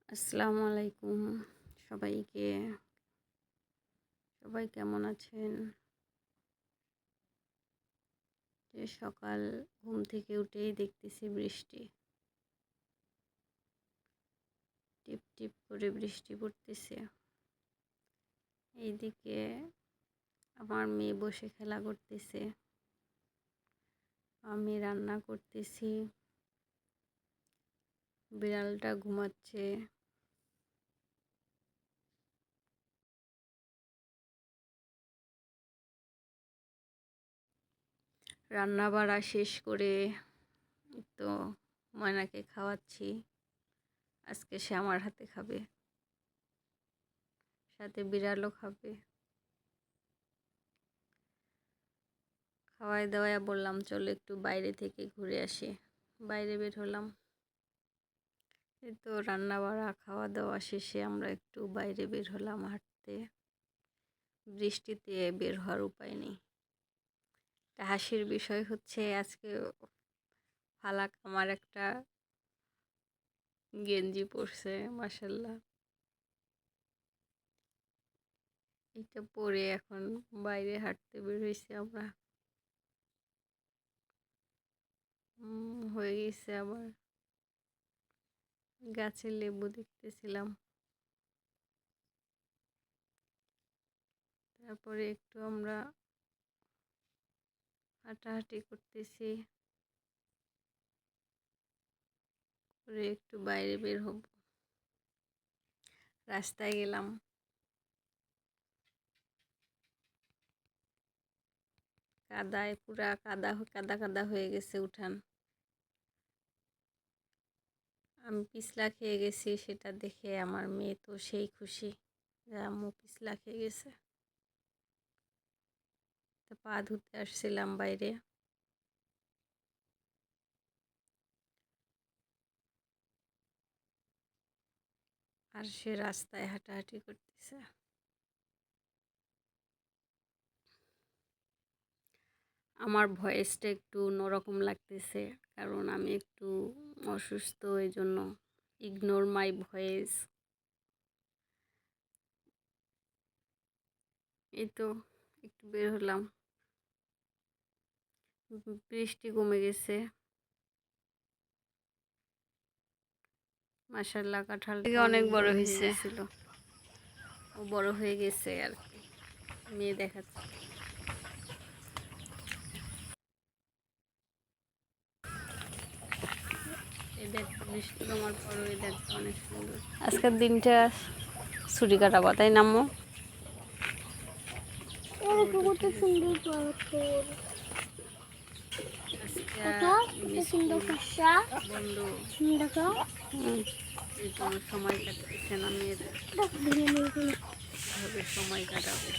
আসসালামু আলাইকুম সবাইকে। সবাই কেমন আছেন? যে সকাল ঘুম থেকে উঠেই দেখতেছি বৃষ্টি, টিপ টিপ করে বৃষ্টি পড়তেছে। এইদিকে আমার মেয়ে বসে খেলা করতেছে, আমি রান্না করতেছি, বিড়ালটা ঘুমাচ্ছে। রান্না বাড়া শেষ করে তো ময়নাকে খাওয়াচ্ছি। আজকে সে আমার হাতে খাবে, সাথে বিড়ালও খাবে। খাওয়াই দাওয়াই বললাম চলো একটু বাইরে থেকে ঘুরে আসি। বাইরে বের হলাম। এই তো রান্না বাড়া খাওয়া দাওয়া শেষে আমরা একটু বাইরে বের হলাম হাঁটতে। বৃষ্টিতে বের হওয়ার উপায় নেই। একটা হাসির বিষয় হচ্ছে আজকে ফালাক আমার একটা গেঞ্জি পরছে, মাশাল্লাহ। এটা পরে এখন বাইরে হাঁটতে বের হয়েছি আমরা। হয়ে গেছে আবার গাছের লেবু দেখতেছিলাম। তারপরে একটু আমরা হাঁটাহাঁটি করতেছি, করে একটু বাইরে বের হব। রাস্তায় গেলাম, কাদায় পুরা কাদা কাদা কাদা হয়ে গেছে উঠান। আমি পিছলা খেয়ে গেছি, সেটা দেখে আমার মেয়ে তো সেই খুশি যে আম্মু পিছলা খেয়ে গেছে। তা পা ধুতে আসছিলাম বাইরে। আর সে রাস্তায় হাঁটাহাঁটি করতেছে। আমার ভয়েসটা একটু অন্যরকম লাগতেছে, কারণ আমি একটু অসুস্থ, এই জন্য ইগনোর মাই ভয়েস। এই তো একটু বের হলাম, বৃষ্টি কমে গেছে। মাশাআল্লাহ কাঁঠালটা অনেক বড় হয়েছে, ও বড় হয়ে গেছে আর কি। মেয়ে দেখাচ্ছে। এই দেখ বৃষ্টি কমার পর এই দেখটা অনেক সুন্দর। আজকের দিনটা ছুটি কাটাবো তাই না আম্মু? সময় কাটতেছে না মেয়েরা, কিভাবে সময় কাটাবে।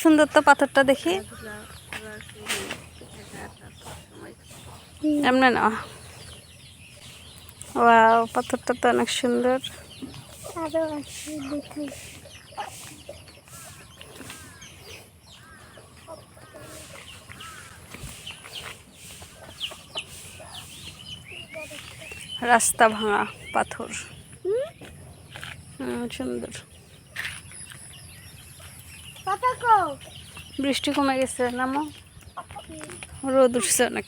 সুন্দর তো পাথরটা দেখি, এমন না? ওয়াও, পাথরটা তো অনেক সুন্দর। রাস্তা ভাঙা পাথর, সুন্দর। বৃষ্টি কমে গেছে নামো, রোদ উঠছে অনেক।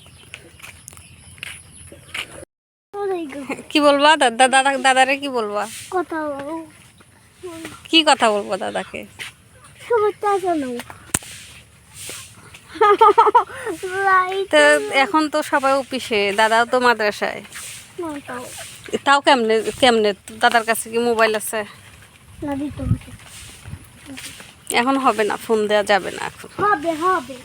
কি বলবা দাদারে কি বলবা? কি কথা বলবো দাদাকে? তো এখন তো সবাই অফিসে, দাদাও তো মাদ্রাসায়। তাও কেমনে কেমনে দাদার কাছে কি মোবাইল আছে? এখন হবে না, ফোন দেওয়া যাবে না এখন। হবে।